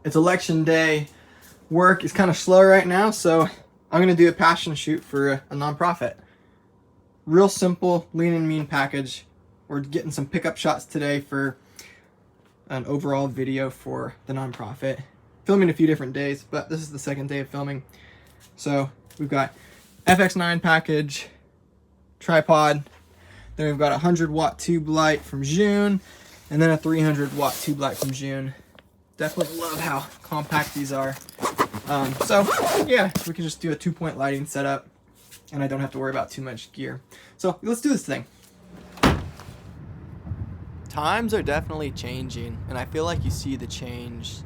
It's election day. Work is kind of slow right now, so I'm going to do a passion shoot for a nonprofit. Real simple, lean and mean package. We're getting some pickup shots today for an overall video for the nonprofit. Filming a few different days, but this is the second day of filming. So we've got FX9 package, tripod, then we've got a 100-watt tube light from June, and then a 300-watt tube light from June. Definitely love how compact these are. So yeah, we can just do a 2-point lighting setup, and I don't have to worry about too much gear. So let's do this thing. Times are definitely changing, and I feel like you see the change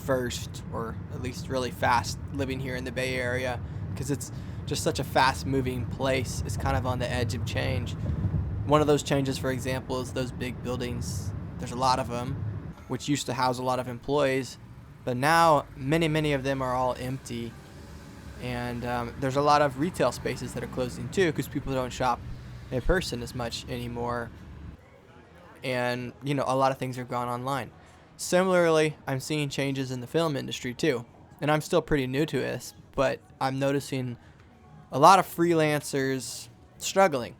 first, or at least really fast, living here in the Bay Area, because it's just such a fast-moving place. It's kind of on the edge of change. One of those changes, for example, is those big buildings. There's a lot of them, which used to house a lot of employees, but now many of them are all empty. And there's a lot of retail spaces that are closing too, because people don't shop in person as much anymore. And you know, a lot of things are gone online. Similarly, I'm seeing changes in the film industry too, and I'm still pretty new to this, but I'm noticing a lot of freelancers struggling.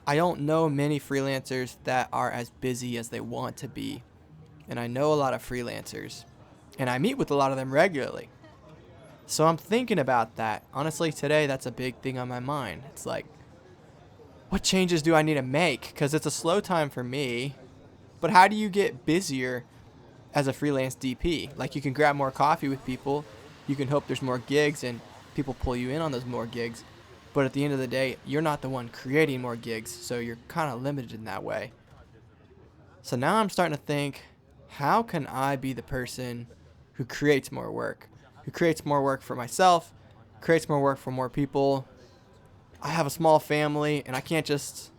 I don't know many freelancers that are as busy as they want to be, and I know a lot of freelancers, and I meet with a lot of them regularly. So I'm thinking about that. Honestly, today that's a big thing on my mind. It's like, what changes do I need to make? Because it's a slow time for me, but how do you get busier as a freelance DP? Like, you can grab more coffee with people, you can hope there's more gigs and people pull you in on those more gigs, but at the end of the day, you're not the one creating more gigs, so you're kind of limited in that way. So now I'm starting to think, how can I be the person who creates more work? Who creates more work for myself, creates more work for more people. I have a small family, and I can't just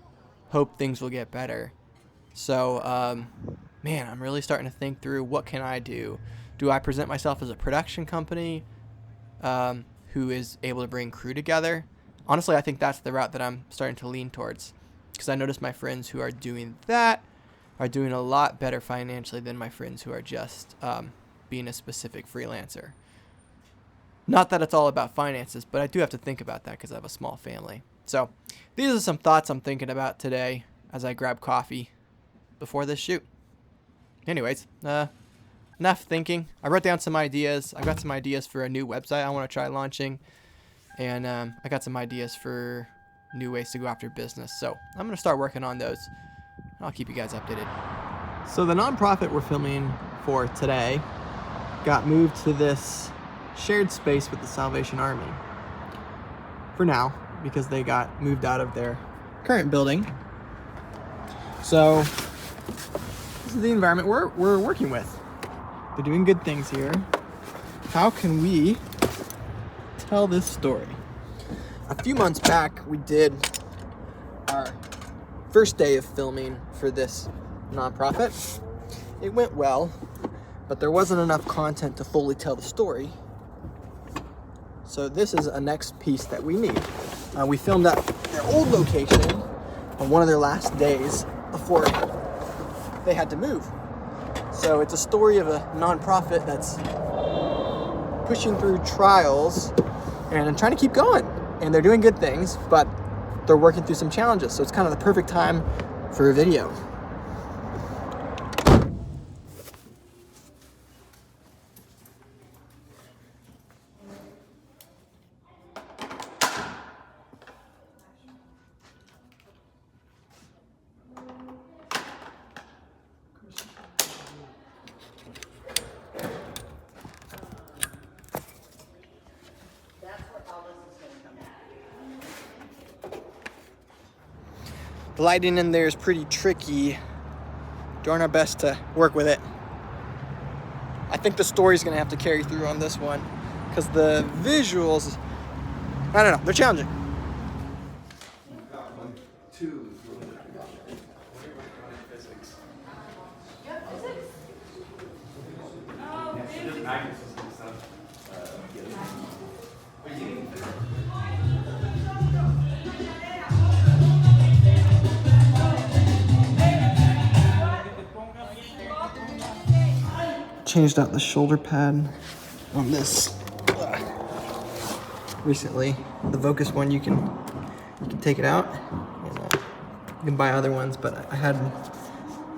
hope things will get better. So, man, I'm really starting to think through, what can I do? Do I present myself as a production company who is able to bring crew together? Honestly, I think that's the route that I'm starting to lean towards, because I notice my friends who are doing that are doing a lot better financially than my friends who are just being a specific freelancer. Not that it's all about finances, but I do have to think about that because I have a small family. So these are some thoughts I'm thinking about today as I grab coffee before this shoot. Anyways, enough thinking. I wrote down some ideas. I got some ideas for a new website I want to try launching. And I got some ideas for new ways to go after business. So I'm going to start working on those. I'll keep you guys updated. So the nonprofit we're filming for today got moved to this shared space with the Salvation Army for now, because they got moved out of their current building. So this is the environment we're working with. They're doing good things here. How can we tell this story? A few months back, we did our first day of filming for this nonprofit. It went well, but there wasn't enough content to fully tell the story. So this is a next piece that we need. We filmed at their old location on one of their last days before they had to move. So it's a story of a nonprofit that's pushing through trials and trying to keep going. And they're doing good things, but they're working through some challenges. So it's kind of the perfect time for a video. The lighting in there is pretty tricky. Doing our best to work with it. I think the story's gonna have to carry through on this one, because the visuals, I don't know, they're challenging. changed out the shoulder pad on this recently. The Vocus one, you can take it out, and you can buy other ones, but I had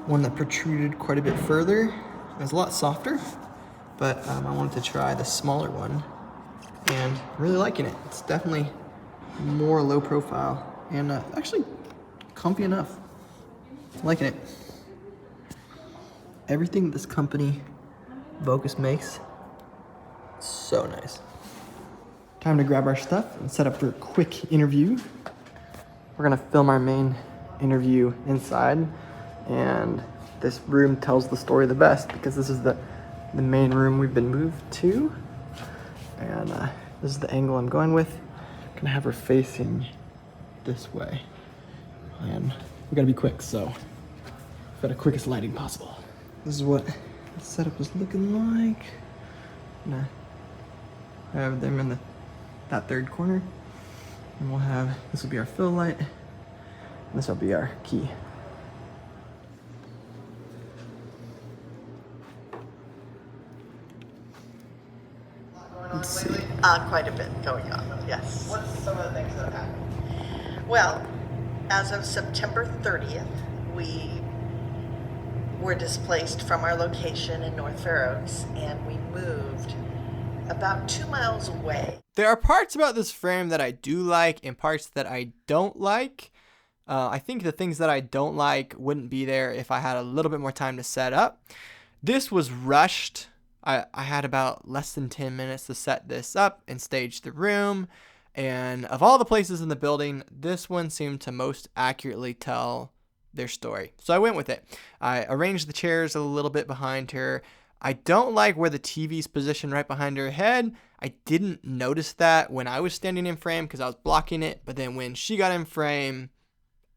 one that protruded quite a bit further. It was a lot softer, but I wanted to try the smaller one, and I'm really liking it. It's definitely more low profile and actually comfy enough. I'm liking it. Everything this company, Vocus, makes, so nice. Time to grab our stuff and set up for a quick interview. We're gonna film our main interview inside, and this room tells the story the best because this is the main room we've been moved to, and this is the angle I'm going with. I'm gonna have her facing this way, and we gotta be quick, so we've got the quickest lighting possible. This is what the setup is looking like. I'm gonna have them in that third corner, and we'll have, this will be our fill light, and this will be our key. Let's see. Quite a bit going on, yes. What's some of the things that have happened? Well, as of September 30th, we were displaced from our location in North Fair Oaks, and we moved about 2 miles away. There are parts about this frame that I do like and parts that I don't like. I think the things that I don't like wouldn't be there if I had a little bit more time to set up. This was rushed. I had about less than 10 minutes to set this up and stage the room. And of all the places in the building, this one seemed to most accurately tell their story. So I went with it. I arranged the chairs a little bit behind her. I don't like where the TV's positioned right behind her head. I didn't notice that when I was standing in frame because I was blocking it. But then when she got in frame,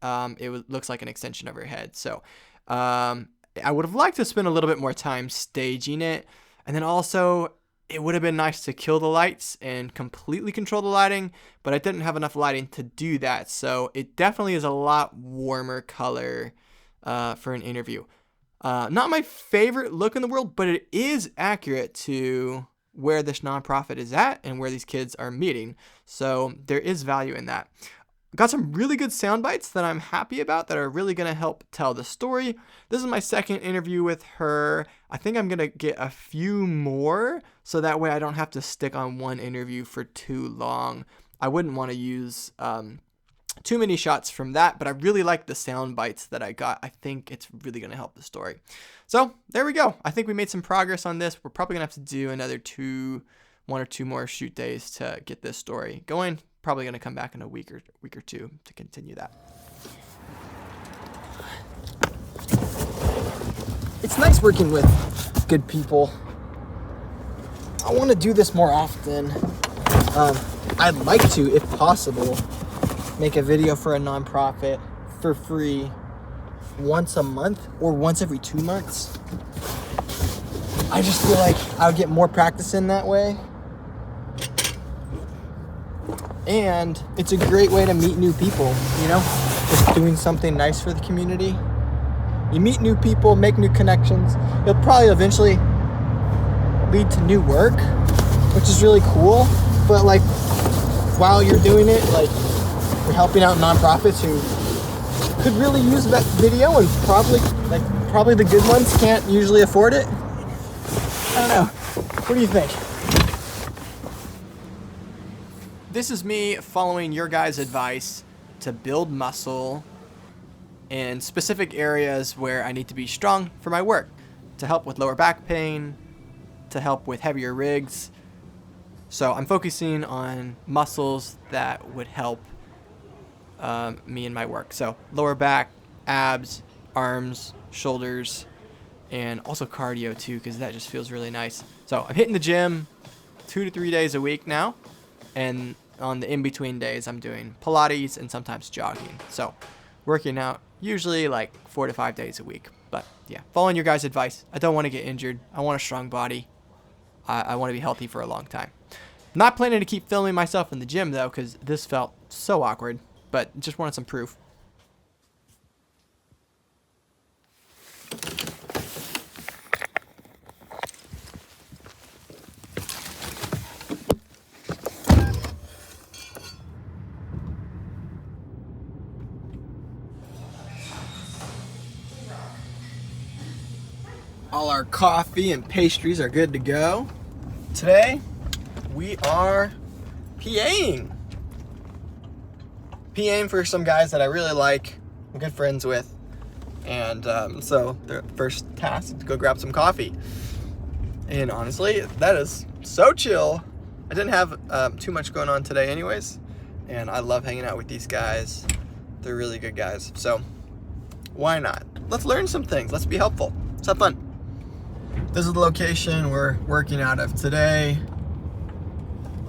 looks like an extension of her head. So I would have liked to spend a little bit more time staging it. And then also, it would have been nice to kill the lights and completely control the lighting, but I didn't have enough lighting to do that. So it definitely is a lot warmer color for an interview. Not my favorite look in the world, but it is accurate to where this nonprofit is at and where these kids are meeting. So there is value in that. Got some really good sound bites that I'm happy about that are really going to help tell the story. This is my second interview with her. I think I'm going to get a few more so that way I don't have to stick on one interview for too long. I wouldn't want to use too many shots from that, but I really like the sound bites that I got. I think it's really going to help the story. So there we go. I think we made some progress on this. We're probably going to have to do another 1 or 2 more shoot days to get this story going. Probably going to come back in a week or two to continue that. It's nice working with good people. I want to do this more often. I'd like to, if possible, make a video for a nonprofit for free once a month or once every 2 months. I just feel like I would get more practice in that way. And it's a great way to meet new people, you know, just doing something nice for the community. You meet new people, make new connections. It'll probably eventually lead to new work, which is really cool. But like, while you're doing it, like, you're helping out nonprofits who could really use that video, and probably the good ones can't usually afford it. I don't know. What do you think? This is me following your guys' advice to build muscle in specific areas where I need to be strong for my work, to help with lower back pain, to help with heavier rigs. So I'm focusing on muscles that would help me in my work. So lower back, abs, arms, shoulders, and also cardio too, because that just feels really nice. So I'm hitting the gym 2 to 3 days a week now, and on the in-between days, I'm doing Pilates and sometimes jogging. So working out usually like 4 to 5 days a week. But yeah, following your guys' advice. I don't want to get injured. I want a strong body. I want to be healthy for a long time. Not planning to keep filming myself in the gym though, because this felt so awkward, but just wanted some proof. All our coffee and pastries are good to go. Today, we are PAing. PAing for some guys that I really like, I'm good friends with. And so their first task is to go grab some coffee. And honestly, that is so chill. I didn't have too much going on today anyways. And I love hanging out with these guys. They're really good guys. So why not? Let's learn some things. Let's be helpful. Let's have fun. This is the location we're working out of today.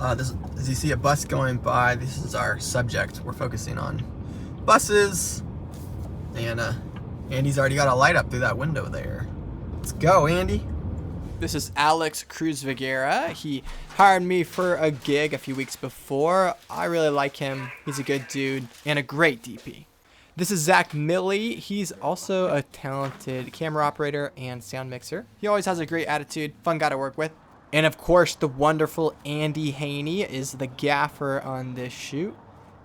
As you see a bus going by, this is our subject. We're focusing on buses. And Andy's already got a light up through that window there. Let's go, Andy. This is Alex Cruz Viguera. He hired me for a gig a few weeks before. I really like him. He's a good dude and a great DP. This is Zach Milley. He's also a talented camera operator and sound mixer. He always has a great attitude, fun guy to work with. And of course, the wonderful Andy Haney is the gaffer on this shoot.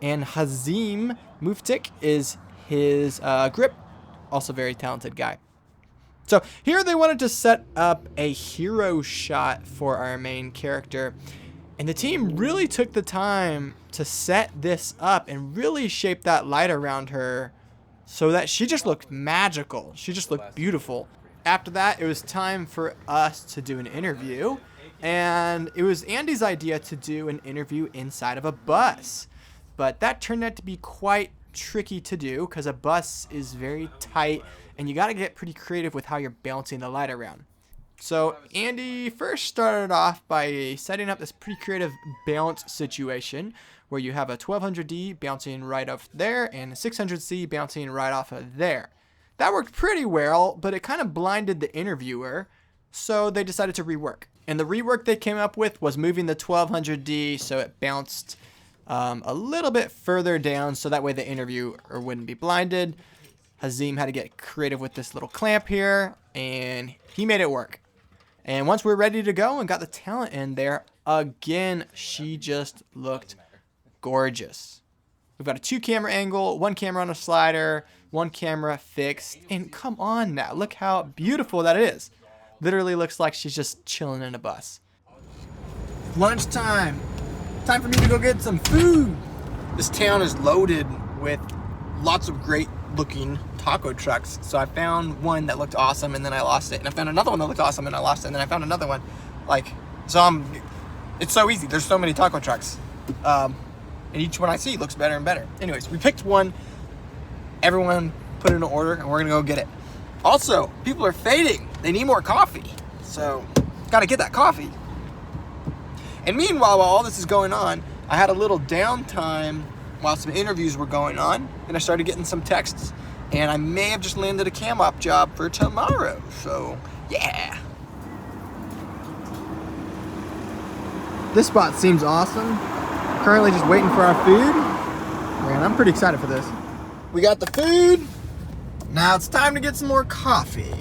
And Hazim Muftik is his grip, also very talented guy. So here they wanted to set up a hero shot for our main character. And the team really took the time to set this up and really shape that light around her so that she just looked magical. She just looked beautiful. After that, it was time for us to do an interview. And it was Andy's idea to do an interview inside of a bus. But that turned out to be quite tricky to do because a bus is very tight and you got to get pretty creative with how you're bouncing the light around. So Andy first started off by setting up this pretty creative bounce situation where you have a 1200D bouncing right off there and a 600C bouncing right off of there. That worked pretty well, but it kind of blinded the interviewer, so they decided to rework. And the rework they came up with was moving the 1200D so it bounced a little bit further down so that way the interviewer wouldn't be blinded. Hazim had to get creative with this little clamp here, and he made it work. And once we were ready to go and got the talent in there, again, she just looked gorgeous. We've got a 2-camera angle, 1 camera on a slider, 1 camera fixed, and come on now, look how beautiful that is. Literally looks like she's just chilling in a bus. Lunchtime. Time for me to go get some food. This town is loaded with lots of great looking taco trucks. So I found one that looked awesome and then I lost it. And I found another one that looked awesome and I lost it. And then I found another one. It's so easy. There's so many taco trucks. And each one I see looks better and better. Anyways, we picked one. Everyone put in an order and we're gonna go get it. Also, people are fading. They need more coffee. So, gotta get that coffee. And meanwhile, while all this is going on, I had a little downtime while some interviews were going on, and I started getting some texts, and I may have just landed a cam op job for tomorrow. So, yeah. This spot seems awesome. Currently just waiting for our food. Man, I'm pretty excited for this. We got the food. Now it's time to get some more coffee.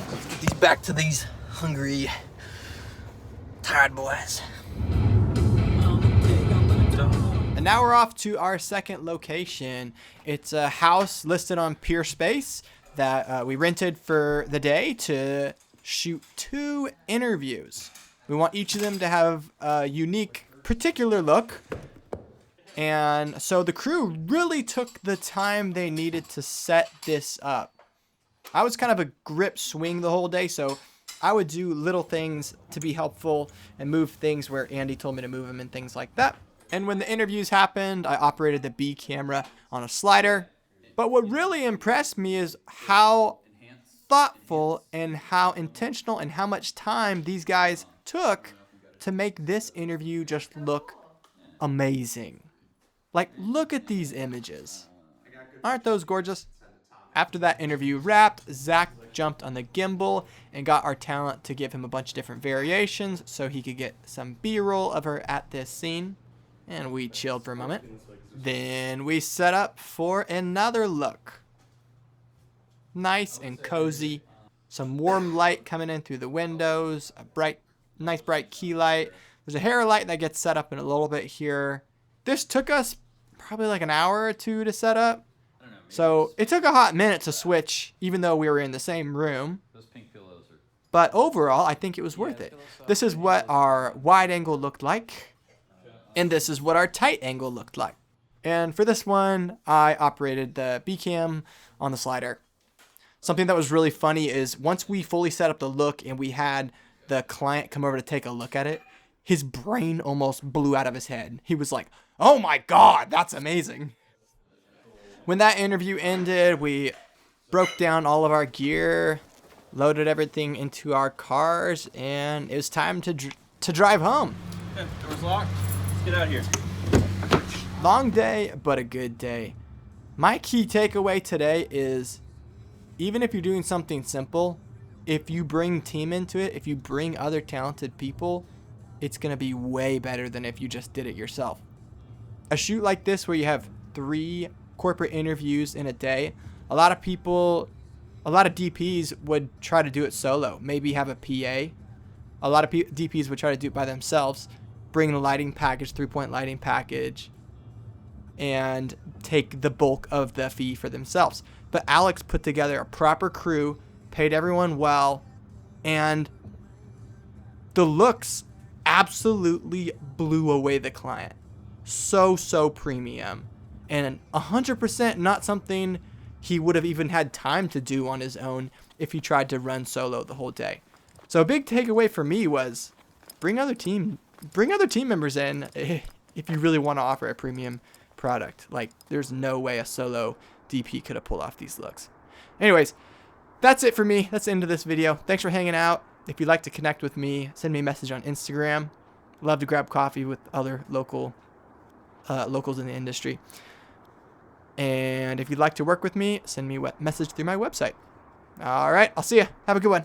Let's get these back to these hungry, tired boys. And now we're off to our second location. It's a house listed on Peer Space that we rented for the day to shoot 2 interviews. We want each of them to have a unique, particular look. And so the crew really took the time they needed to set this up. I was kind of a grip swing the whole day, so I would do little things to be helpful and move things where Andy told me to move them and things like that. And when the interviews happened, I operated the B camera on a slider. But what really impressed me is how thoughtful and how intentional and how much time these guys took to make this interview just look amazing. Like, look at these images. Aren't those gorgeous? After that interview wrapped, Zach jumped on the gimbal and got our talent to give him a bunch of different variations so he could get some B-roll of her at this scene. And we chilled for a moment. Then we set up for another look. Nice and cozy. Some warm light coming in through the windows. A nice bright key light. There's a hair light that gets set up in a little bit here. This took us probably like an hour or two to set up. So it took a hot minute to switch, even though we were in the same room. Those pink pillows are. But overall, I think it was worth it. This is what our wide angle looked like. And this is what our tight angle looked like. And for this one, I operated the B cam on the slider. Something that was really funny is once we fully set up the look and we had the client come over to take a look at it, his brain almost blew out of his head. He was like, "Oh my God, that's amazing." When that interview ended, we broke down all of our gear, loaded everything into our cars, and it was time to drive home. Okay, door's locked. Let's get out of here. Long day, but a good day. My key takeaway today is even if you're doing something simple, if you bring team into it, if you bring other talented people, it's going to be way better than if you just did it yourself. A shoot like this where you have 3 corporate interviews in a day, a lot of DPs would try to do it solo, maybe have a PA. A lot of DPs would try to do it by themselves, bring the lighting package, 3-point lighting package, and take the bulk of the fee for themselves. But Alex put together a proper crew, paid everyone well, and the looks absolutely blew away the client. So premium. And 100% not something he would have even had time to do on his own if he tried to run solo the whole day. So a big takeaway for me was bring other team members in if you really want to offer a premium product. Like, there's no way a solo DP could have pulled off these looks. Anyways, that's it for me. That's the end of this video. Thanks for hanging out. If you'd like to connect with me, send me a message on Instagram. Love to grab coffee with other locals in the industry. And if you'd like to work with me, send me a message through my website. All right, I'll see you. Have a good one.